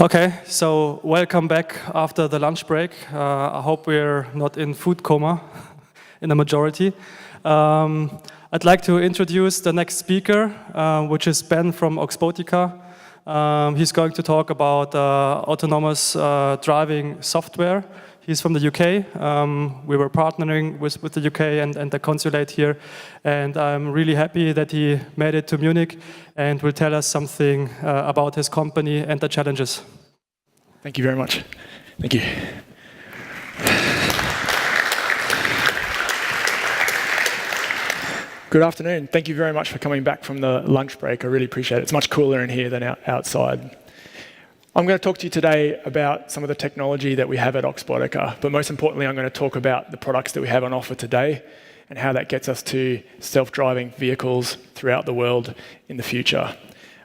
Okay, so welcome back after the lunch break. I hope we're not in food coma in the majority. I'd like to introduce the next speaker, which is Ben from Oxbotica. He's going to talk about autonomous driving software. He's from the UK. We were partnering with the UK and the consulate here, and I'm really happy that he made it to Munich and will tell us something about his company and the challenges. Thank you very much. Thank you. Good afternoon. Thank you very much for coming back from the lunch break. I really appreciate it. It's much cooler in here than outside. I'm going to talk to you today about some of the technology that we have at Oxbotica, but most importantly, I'm going to talk about the products that we have on offer today and how that gets us to self-driving vehicles throughout the world in the future.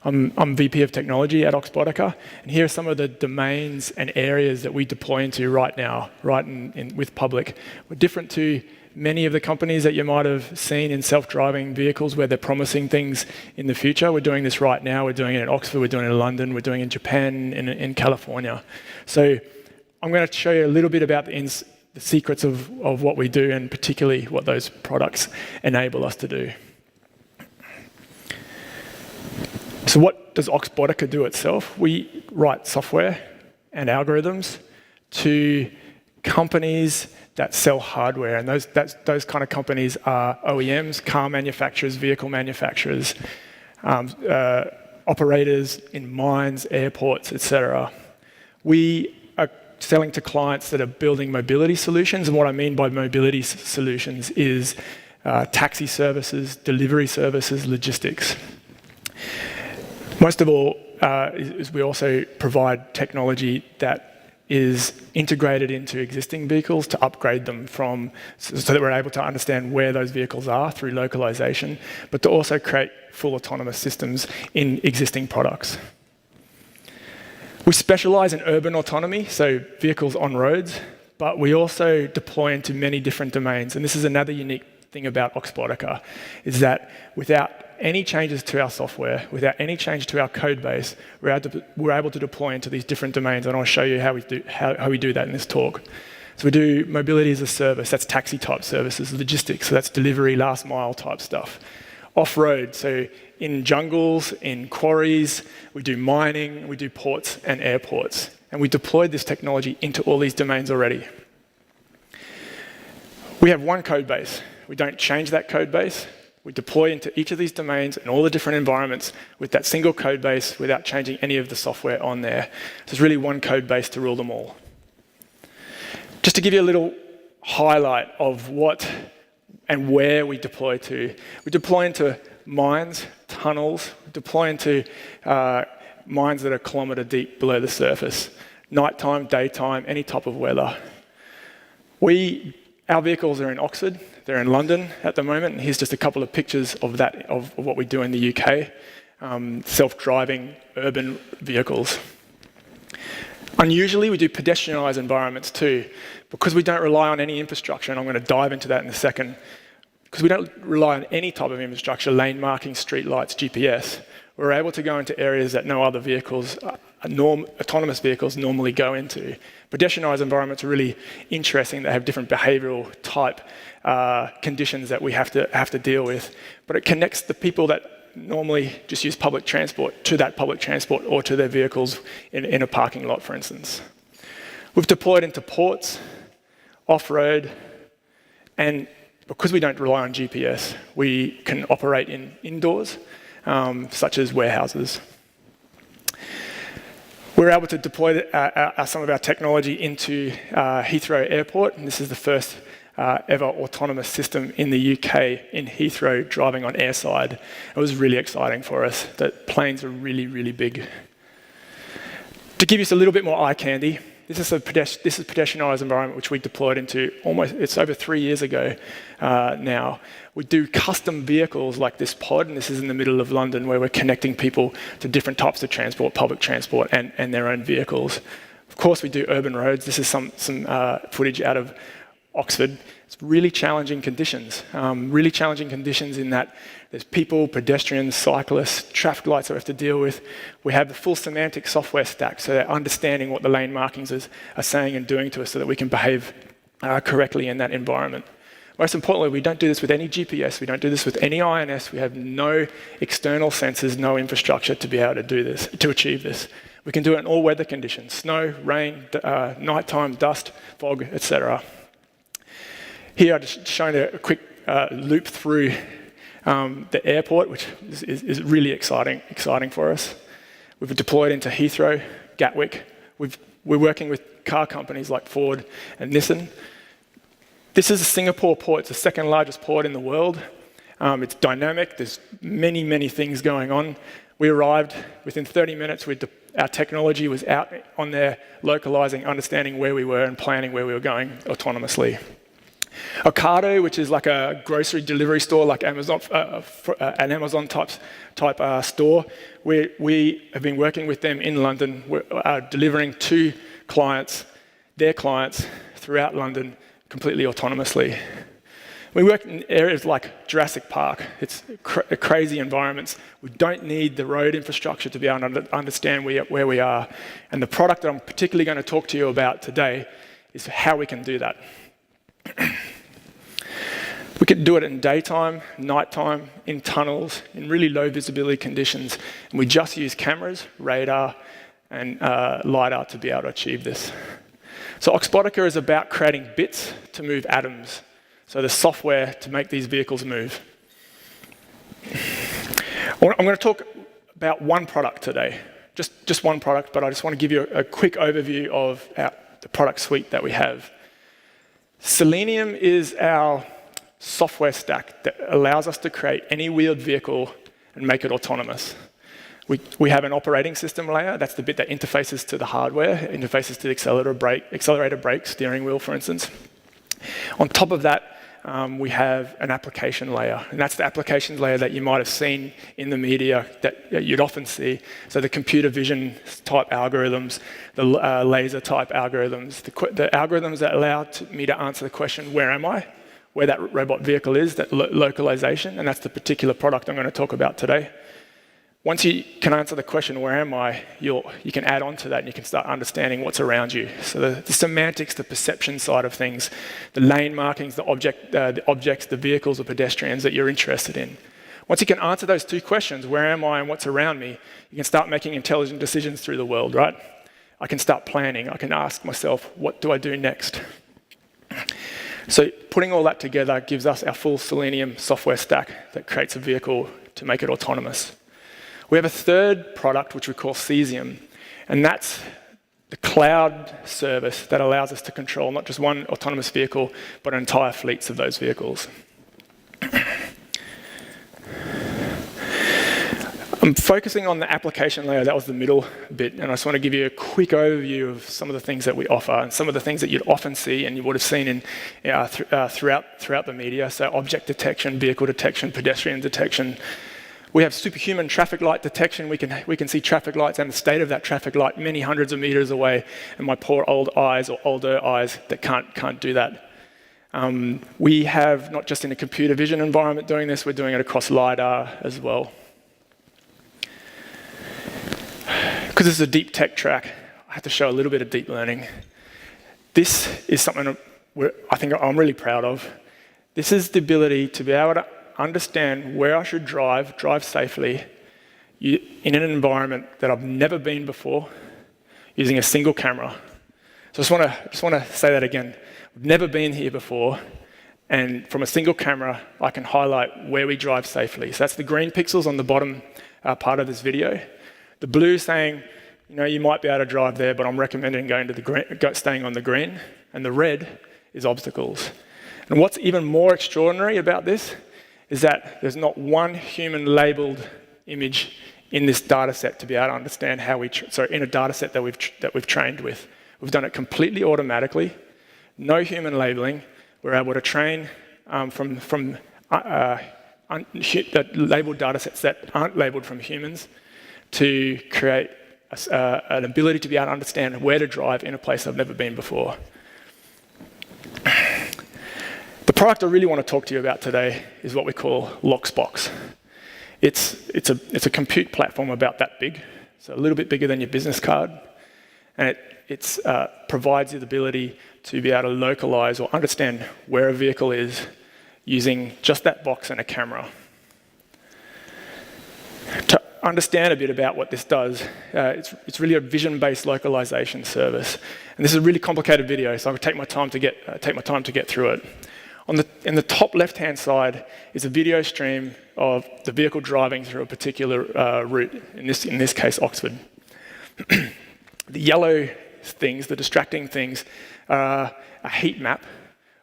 I'm VP of Technology at Oxbotica, and here are some of the domains and areas that we deploy into right now, with public. We're different to many of the companies that you might have seen in self-driving vehicles where they're promising things in the future. We're doing this right now. We're doing it in Oxford, we're doing it in London, we're doing it in Japan, in California. So I'm going to show you a little bit about the secrets of what we do and particularly what those products enable us to do. So what does Oxbotica do itself? We write software and algorithms to companies that sell hardware, and those kind of companies are OEMs, car manufacturers, vehicle manufacturers, operators in mines, airports, etc. We are selling to clients that are building mobility solutions, and what I mean by mobility solutions is taxi services, delivery services, logistics. Most of all, is we also provide technology that is integrated into existing vehicles to upgrade them so that we're able to understand where those vehicles are through localization, but to also create full autonomous systems in existing products. We specialize in urban autonomy, so vehicles on roads, but we also deploy into many different domains. And this is another unique thing about Oxbotica, is that without any changes to our software, without any change to our code base, we're able to deploy into these different domains, and I'll show you how we do that in this talk. So we do mobility as a service, that's taxi type services, logistics, so that's delivery, last mile type stuff. Off-road, so in jungles, in quarries, we do mining, we do ports and airports. And we deployed this technology into all these domains already. We have one code base. We don't change that code base. We deploy into each of these domains and all the different environments with that single code base without changing any of the software on there. So there's really one code base to rule them all. Just to give you a little highlight of what and where we deploy to. We deploy into mines, tunnels, we deploy into mines that are a kilometre deep below the surface. Nighttime, daytime, any type of weather. Our vehicles are in Oxford, they're in London at the moment, and here's just a couple of pictures of what we do in the UK, self-driving urban vehicles. Unusually, we do pedestrianised environments too, because we don't rely on any infrastructure, and I'm going to dive into that in a second. Because we don't rely on any type of infrastructure, lane marking, street lights, GPS, we're able to go into areas that no other vehicles, autonomous vehicles normally go into. Pedestrianised environments are really interesting. They have different behavioural type conditions that we have to deal with. But it connects the people that normally just use public transport to that public transport or to their vehicles in a parking lot, for instance. We've deployed into ports, off-road, and because we don't rely on GPS, we can operate indoors, such as warehouses. We're able to deploy some of our technology into Heathrow Airport, and this is the first ever autonomous system in the UK in Heathrow driving on airside. It was really exciting for us. That planes are really, really big. To give you a little bit more eye candy, this is a pedestrianised environment which we deployed into it's over 3 years ago now. We do custom vehicles like this pod, and this is in the middle of London where we're connecting people to different types of transport, public transport and their own vehicles. Of course, we do urban roads. This is some footage out of Oxford. It's really challenging conditions. Really challenging conditions in that there's people, pedestrians, cyclists, traffic lights that we have to deal with. We have the full semantic software stack, so they're understanding what the lane markings are saying and doing to us so that we can behave correctly in that environment. Most importantly, we don't do this with any GPS, we don't do this with any INS, we have no external sensors, no infrastructure to be able to do this, to achieve this. We can do it in all weather conditions, snow, rain, nighttime, dust, fog, etc. Here I've just shown a quick loop through the airport, which is really exciting for us. We've deployed into Heathrow, Gatwick. We're working with car companies like Ford and Nissan. This is a Singapore port. It's the second largest port in the world. It's dynamic. There's many, many things going on. We arrived within 30 minutes. Our technology was out on there, localizing, understanding where we were and planning where we were going autonomously. Ocado, which is like a grocery delivery store, like Amazon, an Amazon type store. We have been working with them in London. We're delivering to their clients throughout London, completely autonomously. We work in areas like Jurassic Park. It's crazy environments. We don't need the road infrastructure to be able to understand where we are. And the product that I'm particularly going to talk to you about today is how we can do that. We could do it in daytime, nighttime, in tunnels, in really low visibility conditions. And we just use cameras, radar, and LiDAR to be able to achieve this. So Oxbotica is about creating bits to move atoms. So the software to make these vehicles move. I'm going to talk about one product today. Just one product, but I just want to give you a quick overview of the product suite that we have. Selenium is our software stack that allows us to create any wheeled vehicle and make it autonomous. We have an operating system layer. That's the bit that interfaces to the hardware, interfaces to the accelerator brake, steering wheel, for instance. On top of that, we have an application layer, and that's the applications layer that you might have seen in the media that you'd often see. So the computer vision type algorithms, the laser type algorithms, the algorithms that allow me to answer the question, where am I? Where that robot vehicle is, that localization, and that's the particular product I'm going to talk about today. Once you can answer the question, where am I, you can add on to that and you can start understanding what's around you. So the semantics, the perception side of things, the lane markings, the objects, the vehicles, the pedestrians that you're interested in. Once you can answer those two questions, where am I and what's around me, you can start making intelligent decisions through the world, right? I can start planning. I can ask myself, what do I do next? So putting all that together gives us our full Selenium software stack that creates a vehicle to make it autonomous. We have a third product, which we call Cesium, and that's the cloud service that allows us to control not just one autonomous vehicle, but entire fleets of those vehicles. I'm focusing on the application layer. That was the middle bit, and I just want to give you a quick overview of some of the things that we offer and some of the things that you'd often see and you would have seen throughout the media. So object detection, vehicle detection, pedestrian detection. We have superhuman traffic light detection. We can see traffic lights and the state of that traffic light many hundreds of meters away, and my poor old eyes or older eyes that can't do that. We have not just in a computer vision environment doing this, we're doing it across LiDAR as well. Because this is a deep tech track, I have to show a little bit of deep learning. This is something I think I'm really proud of. This is the ability to be able to understand where I should drive safely in an environment that I've never been before using a single camera. So I just want to say that again. I've never been here before, and from a single camera, I can highlight where we drive safely. So that's the green pixels on the bottom part of this video. The blue saying, you might be able to drive there, but I'm recommending staying on the green. And the red is obstacles. And what's even more extraordinary about this is that there's not one human-labeled image in this data set to be able to understand how in a data set that we've trained with. We've done it completely automatically, no human labeling. We're able to train from labeled data sets that aren't labeled from humans to create an ability to be able to understand where to drive in a place I've never been before. The product I really want to talk to you about today is what we call LoxBox. It's a compute platform about that big, so a little bit bigger than your business card, and it provides you the ability to be able to localize or understand where a vehicle is using just that box and a camera. To understand a bit about what this does, it's really a vision-based localization service, and this is a really complicated video, so I'll take my time to get through it. In the top left-hand side is a video stream of the vehicle driving through a particular route, in this case, Oxford. The yellow things, the distracting things, are a heat map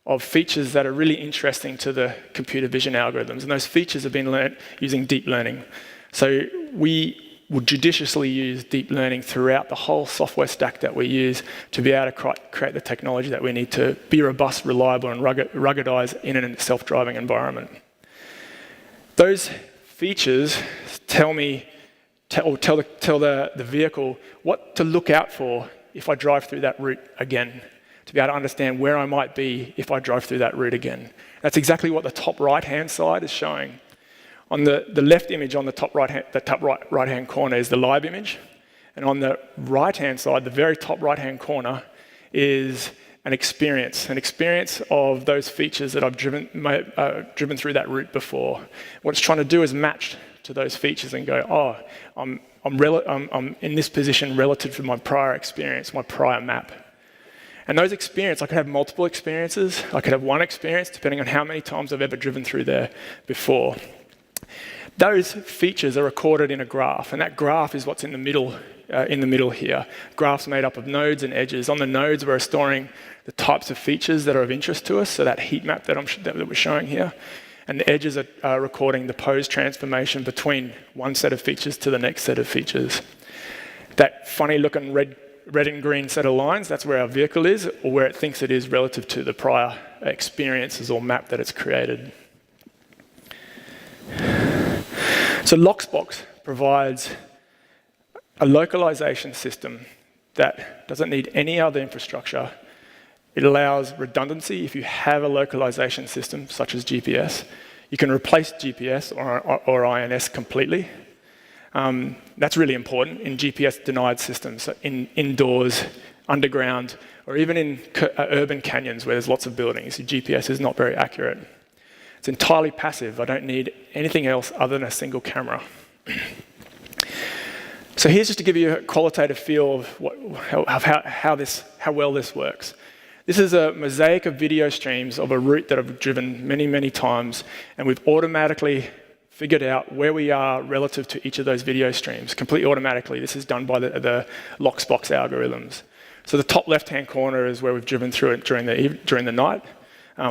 of features that are really interesting to the computer vision algorithms, and those features have been learned using deep learning. So we would judiciously use deep learning throughout the whole software stack that we use to be able to create the technology that we need to be robust, reliable, and ruggedized in a self-driving environment. Those features tell the vehicle what to look out for if I drive through that route again, to be able to understand where I might be if I drive through that route again. That's exactly what the top right-hand side is showing. On the left image on the top right-hand corner is the live image, and on the right-hand side, the very top right-hand corner, is an experience of those features that I've driven through that route before. What it's trying to do is match to those features and go, oh, I'm in this position relative to my prior experience, my prior map. And those experiences, I could have multiple experiences. I could have one experience, depending on how many times I've ever driven through there before. Those features are recorded in a graph, and that graph is what's in the middle here. Graphs made up of nodes and edges. On the nodes, we're storing the types of features that are of interest to us, so that heat map that we're showing here. And the edges are recording the pose transformation between one set of features to the next set of features. That funny-looking red and green set of lines, that's where our vehicle is, or where it thinks it is relative to the prior experiences or map that it's created. So LoxBox provides a localization system that doesn't need any other infrastructure. It allows redundancy. If you have a localization system, such as GPS, you can replace GPS or INS completely. That's really important in GPS-denied systems, so indoors, underground, or even in urban canyons where there's lots of buildings. Your GPS is not very accurate. It's entirely passive. I don't need anything else other than a single camera. So here's just to give you a qualitative feel of how well this works. This is a mosaic of video streams of a route that I've driven many, many times, and we've automatically figured out where we are relative to each of those video streams, completely automatically. This is done by the LoxBox algorithms. So the top left-hand corner is where we've driven through it during the night.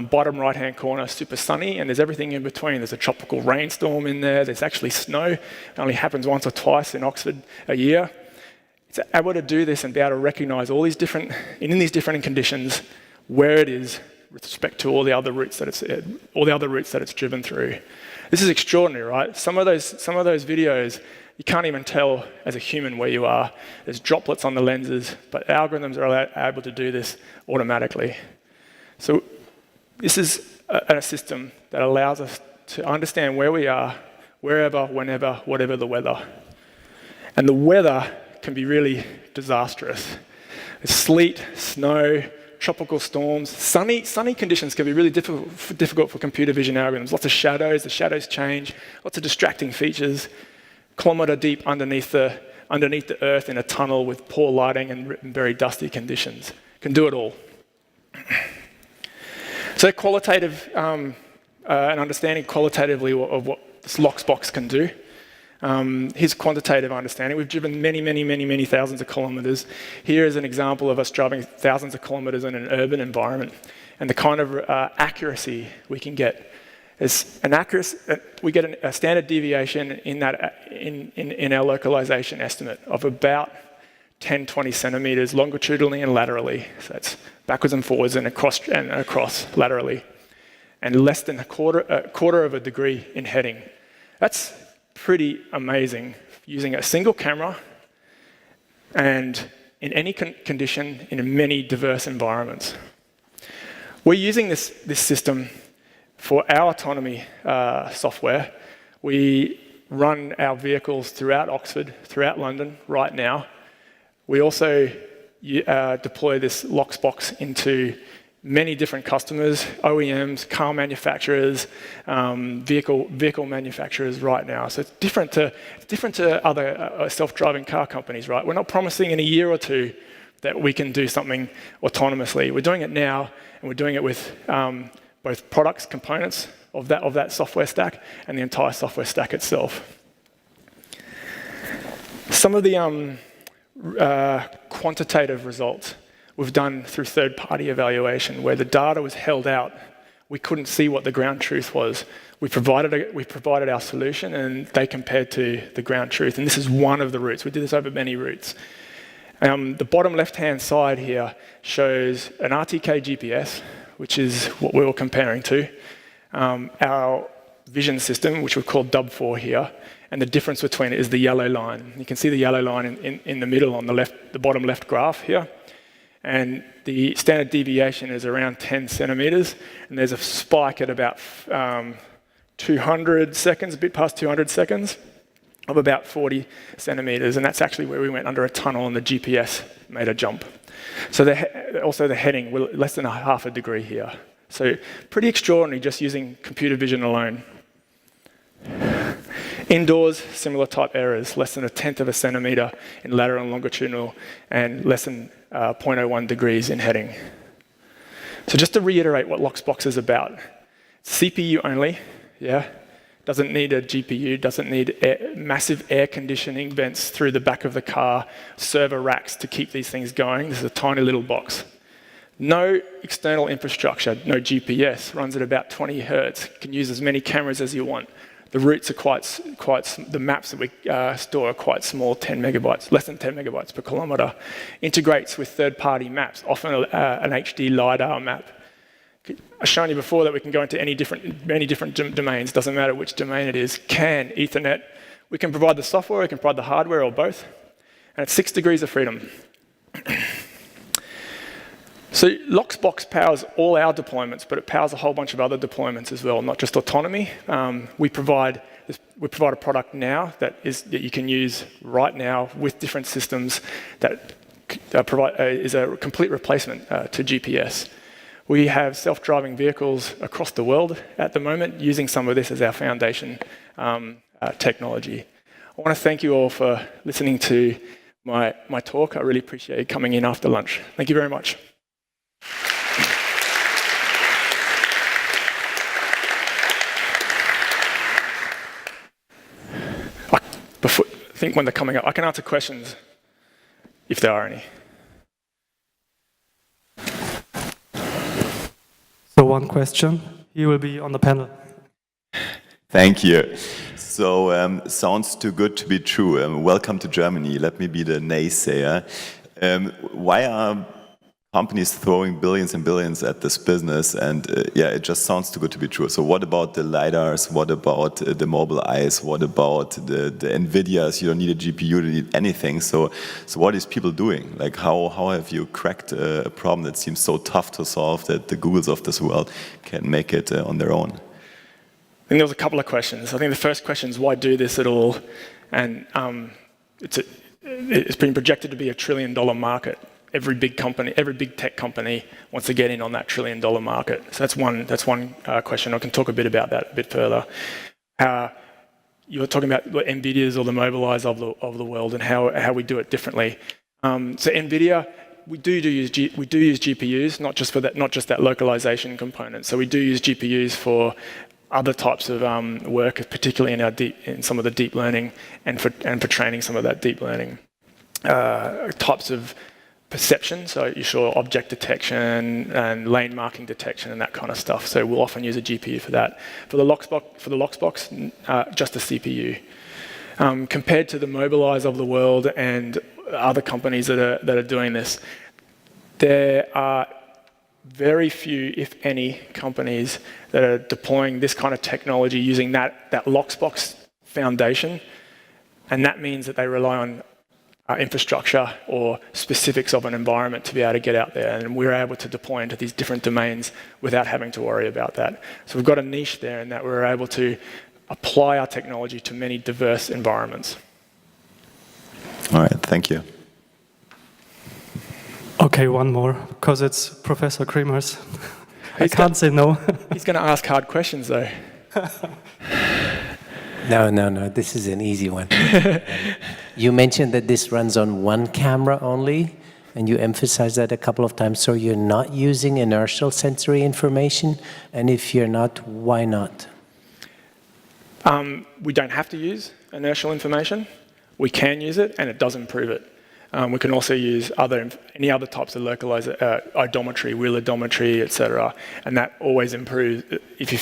Bottom right-hand corner, super sunny, and there's everything in between. There's a tropical rainstorm in there. There's actually snow. It only happens once or twice in Oxford a year. It's able to do this and be able to recognize all these different conditions, where it is with respect to all the other routes that it's driven through. This is extraordinary, right? Some of those videos, you can't even tell as a human where you are. There's droplets on the lenses, but algorithms are able to do this automatically. So this is a system that allows us to understand where we are, wherever, whenever, whatever the weather. And the weather can be really disastrous. There's sleet, snow, tropical storms. Sunny conditions can be really difficult for computer vision algorithms. Lots of shadows, the shadows change, lots of distracting features, kilometre deep underneath the earth in a tunnel with poor lighting and very dusty conditions. Can do it all. So qualitative, and understanding qualitatively of what this LoxBox can do. Here's quantitative understanding. We've driven many thousands of kilometres. Here is an example of us driving thousands of kilometres in an urban environment, and the kind of accuracy we can get. We get a standard deviation in our localization estimate of about 10-20 centimetres longitudinally and laterally. So that's backwards and forwards and across laterally, and less than a quarter of a degree in heading. That's pretty amazing, using a single camera and in any condition in many diverse environments. We're using this system for our autonomy software. We run our vehicles throughout Oxford, throughout London right now. We also deploy this LoxBox into many different customers, OEMs, car manufacturers, vehicle manufacturers right now. So it's different to other self-driving car companies, right? We're not promising in a year or two that we can do something autonomously. We're doing it now, and we're doing it with both products, components of that software stack, and the entire software stack itself. Some of the quantitative results we've done through third-party evaluation, where the data was held out. We couldn't see what the ground truth was. We provided our solution, and they compared to the ground truth. And this is one of the routes. We did this over many routes. The bottom left-hand side here shows an RTK GPS, which is what we were comparing to, our vision system, which we've called Dub4 here, and the difference between it is the yellow line. You can see the yellow line in the middle on the bottom left graph here. And the standard deviation is around 10 centimeters, and there's a spike at about 200 seconds, a bit past 200 seconds, of about 40 centimeters, and that's actually where we went under a tunnel and the GPS made a jump. So also the heading, we're less than a half a degree here. So pretty extraordinary just using computer vision alone. Indoors, similar type errors, less than 1/10 of a centimeter in lateral and longitudinal, and less than 0.01 degrees in heading. So just to reiterate what LoxBox is about, CPU only, yeah? Doesn't need a GPU, doesn't need massive air conditioning vents through the back of the car, server racks to keep these things going. This is a tiny little box. No external infrastructure, no GPS, runs at about 20 hertz, can use as many cameras as you want. The routes are the maps that we store are quite small, 10 megabytes, less than 10 megabytes per kilometer. Integrates with third-party maps, often an HD LiDAR map. I've shown you before that we can go into many different domains, doesn't matter which domain it is, CAN, Ethernet. We can provide the software, we can provide the hardware, or both. And it's 6 degrees of freedom. So LoxBox powers all our deployments, but it powers a whole bunch of other deployments as well, not just autonomy. We provide a product now that you can use right now with different systems that is a complete replacement to GPS. We have self-driving vehicles across the world at the moment using some of this as our foundation technology. I want to thank you all for listening to my talk. I really appreciate you coming in after lunch. Thank you very much. I think when they're coming up, I can answer questions if there are any. So one question, he will be on the panel. Thank you. So, sounds too good to be true. Welcome to Germany. Let me be the naysayer. Why are companies throwing billions and billions at this business? And yeah, it just sounds too good to be true. So what about the LiDARs? What about the mobile eyes? What about the NVIDIAs? You don't need a GPU, you don't need anything. So what is people doing? Like how have you cracked a problem that seems so tough to solve that the Googles of this world can make it on their own? I think there was a couple of questions. I think the first question is why do this at all? And it's been projected to be $1 trillion market. Every big tech company wants to get in on that $1 trillion market. So that's one question. I can talk a bit about that a bit further. You're talking about the NVIDIAs or the Mobileye's of the world and how we do it differently. So NVIDIA, we do use GPUs, not just that localization component. So we do use GPUs for other types of work, particularly in some of the deep learning and for training some of that deep learning types of perception. So you saw object detection and lane marking detection and that kind of stuff. So we'll often use a GPU for that. For the LoxBox, just a CPU. Compared to the Mobileye's of the world and other companies that are doing this, there are very few, if any, companies that are deploying this kind of technology using that LoxBox foundation, and that means that they rely on infrastructure or specifics of an environment to be able to get out there. And we're able to deploy into these different domains without having to worry about that. So we've got a niche there in that we're able to apply our technology to many diverse environments. All right, thank you. Okay, one more, because it's Professor Kremers. I can't say no. He's going to ask hard questions, though. No, this is an easy one. You mentioned that this runs on one camera only, and you emphasized that a couple of times, so you're not using inertial sensory information, and if you're not, why not? We don't have to use inertial information. We can use it, and it does improve it. We can also use any other types of odometry, wheel odometry, etc., and that always improves.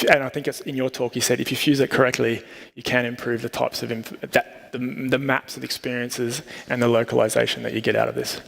And I think it's in your talk you said if you fuse it correctly, you can improve the types of the maps of experiences and the localization that you get out of this.